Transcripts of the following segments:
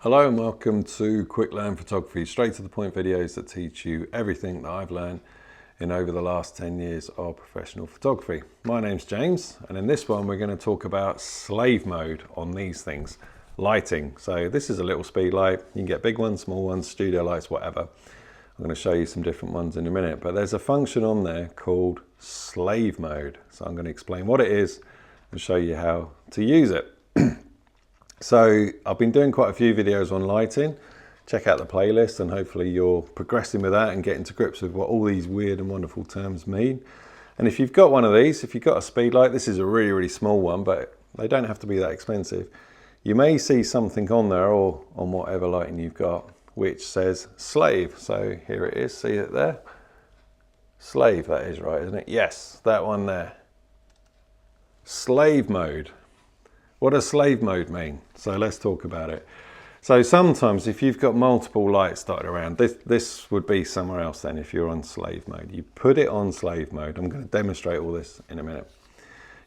Hello and welcome to Quick Learn Photography, straight to the point videos that teach you everything that I've learned in over the last 10 years of professional photography. My name's James, and in this one we're going to talk about slave mode on these things, lighting. So this is a little speed light. You can get big ones, small ones, studio lights, whatever. I'm going to show you some different ones in a minute, but there's a function on there called slave mode. So I'm going to explain what it is and show you how to use it. So I've been doing quite a few videos on lighting. Check out the playlist and hopefully you're progressing with that and getting to grips with what all these weird and wonderful terms mean. And if you've got one of these, if you've got a speed light, this is a really, really small one, but they don't have to be that expensive. You may see something on there or on whatever lighting you've got, which says slave. So here it is, see it there? Slave, that is right, isn't it? Yes, that one there. Slave mode. What does slave mode mean? So let's talk about it. So sometimes if you've got multiple lights dotted around, this would be somewhere else then if you're on slave mode. You put it on slave mode. I'm going to demonstrate all this in a minute.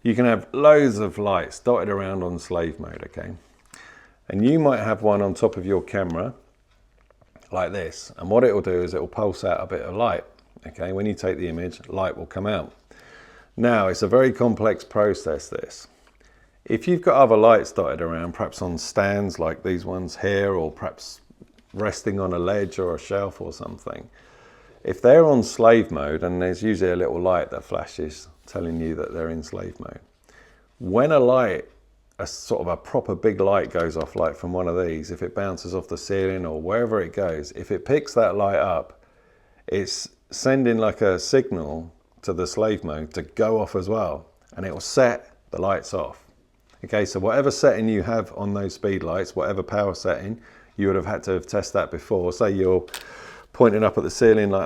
You can have loads of lights dotted around on slave mode, okay? And you might have one on top of your camera like this. And what it will do is it will pulse out a bit of light, okay? When you take the image, light will come out. Now, it's a very complex process, this. If you've got other lights dotted around, perhaps on stands like these ones here, or perhaps resting on a ledge or a shelf or something, if they're on slave mode, and there's usually a little light that flashes telling you that they're in slave mode, when a light, a sort of a proper big light goes off, like from one of these, if it bounces off the ceiling or wherever it goes, if it picks that light up, it's sending like a signal to the slave mode to go off as well, and it will set the lights off. Okay, so whatever setting you have on those speed lights, whatever power setting, you would have had to have tested that before. Say you're pointing up at the ceiling like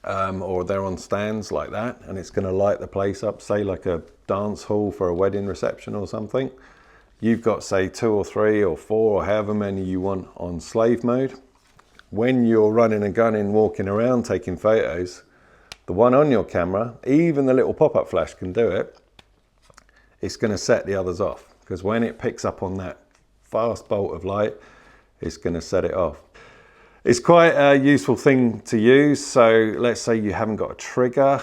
that, or they're on stands like that, and it's going to light the place up, say like a dance hall for a wedding reception or something. You've got, say, 2 or 3 or 4 or however many you want on slave mode. When you're running and gunning, walking around, taking photos, the one on your camera, even the little pop-up flash can do it. It's going to set the others off, because when it picks up on that fast bolt of light, it's going to set it off. It's quite a useful thing to use. So let's say you haven't got a trigger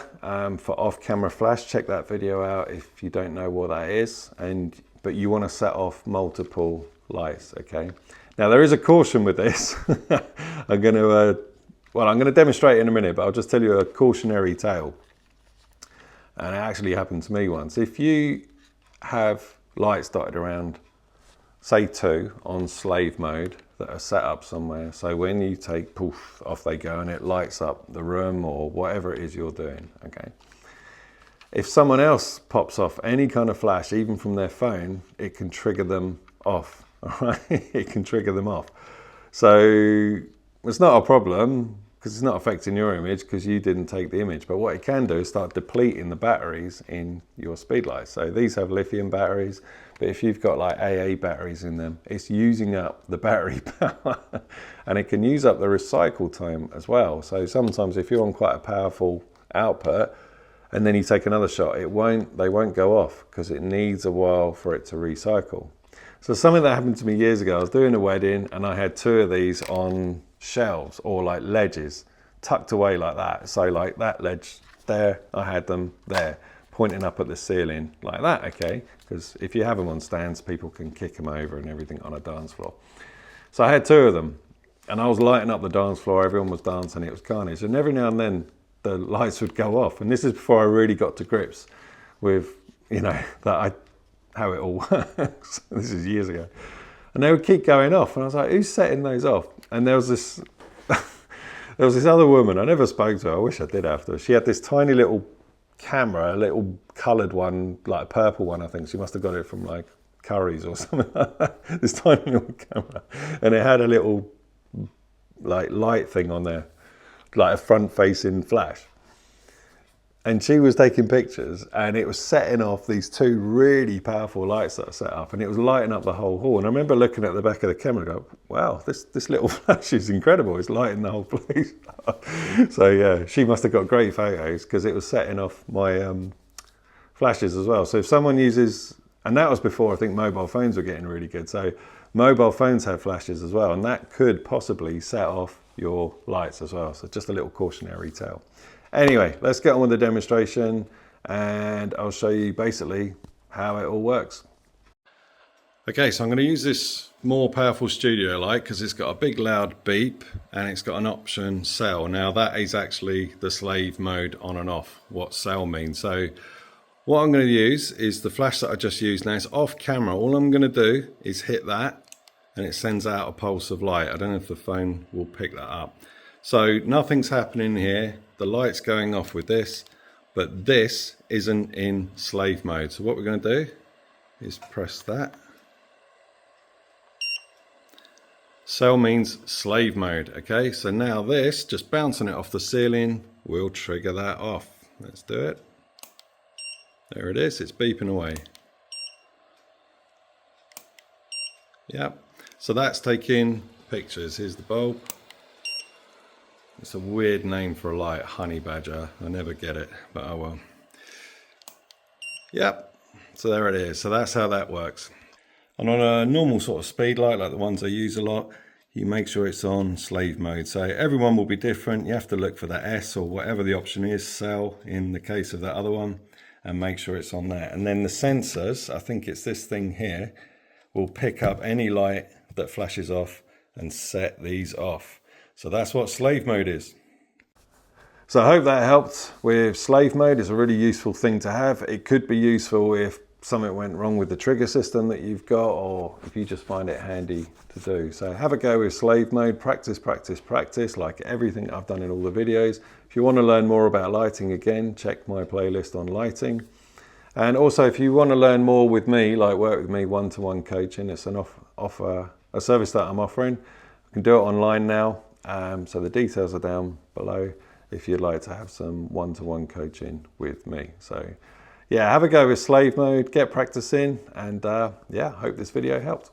for off-camera flash. Check that video out if you don't know what that is, but you want to set off multiple lights. Okay. Now there is a caution with this. I'm going to demonstrate in a minute, but I'll just tell you a cautionary tale. And it actually happened to me once. If you have lights dotted around, say 2 on slave mode that are set up somewhere, so when you take poof, off they go and it lights up the room or whatever it is you're doing, okay? If someone else pops off any kind of flash, even from their phone, it can trigger them off, all right? It can trigger them off. So it's not a problem, because it's not affecting your image because you didn't take the image. But what it can do is start depleting the batteries in your speed lights. So these have lithium batteries, but if you've got like AA batteries in them, it's using up the battery power and it can use up the recycle time as well. So sometimes if you're on quite a powerful output and then you take another shot, they won't go off because it needs a while for it to recycle. So something that happened to me years ago, I was doing a wedding and I had 2 of these on shelves or like ledges tucked away like that. So like that ledge there, I had them there pointing up at the ceiling like that, okay? Because if you have them on stands, people can kick them over and everything on a dance floor. So I had 2 of them and I was lighting up the dance floor, everyone was dancing, it was carnage, and every now and then the lights would go off. And this is before I really got to grips with, how it all works. This is years ago. And they would keep going off. And I was like, who's setting those off? And there was this other woman, I never spoke to her, I wish I did after. She had this tiny little camera, a little coloured one, like a purple one, I think. She must have got it from like Curry's or something like that. This tiny little camera. And it had a little like light thing on there, like a front-facing flash. And she was taking pictures and it was setting off these 2 really powerful lights that are set up, and it was lighting up the whole hall. And I remember looking at the back of the camera and go, wow, this little flash is incredible. It's lighting the whole place up. So yeah, she must have got great photos because it was setting off my flashes as well. So if someone uses And that was before I think mobile phones were getting really good. So mobile phones have flashes as well, and that could possibly set off your lights as well. So just a little cautionary tale. Anyway, let's get on with the demonstration and I'll show you basically how it all works. Okay, so I'm going to use this more powerful studio light because it's got a big loud beep and it's got an option cell. Now that is actually the slave mode on and off, what cell means. So what I'm going to use is the flash that I just used. Now it's off camera. All I'm going to do is hit that and it sends out a pulse of light. I don't know if the phone will pick that up. So nothing's happening here. The light's going off with this, but this isn't in slave mode. So what we're going to do is press that. Cell means slave mode. Okay, so now this, just bouncing it off the ceiling, will trigger that off. Let's do it. There it is, it's beeping away. Yep, so that's taking pictures. Here's the bulb. It's a weird name for a light, honey badger. I never get it, but oh well. Yep, so there it is. So that's how that works. And on a normal sort of speed light, like the ones I use a lot, you make sure it's on slave mode. So everyone will be different. You have to look for the S or whatever the option is, cell in the case of that other one, and make sure it's on there. And then the sensors, I think it's this thing here, will pick up any light that flashes off and set these off. So that's what slave mode is. So I hope that helped with slave mode. It's a really useful thing to have. It could be useful if something went wrong with the trigger system that you've got, or if you just find it handy to do. So have a go with slave mode, practice, practice, practice, like everything I've done in all the videos. If you want to learn more about lighting, again, check my playlist on lighting. And also if you want to learn more with me, like work with me, one-to-one coaching, it's an a service that I'm offering. You can do it online now. So the details are down below if you'd like to have some one-to-one coaching with me. So yeah, have a go with slave mode, get practice in, and yeah, hope this video helped.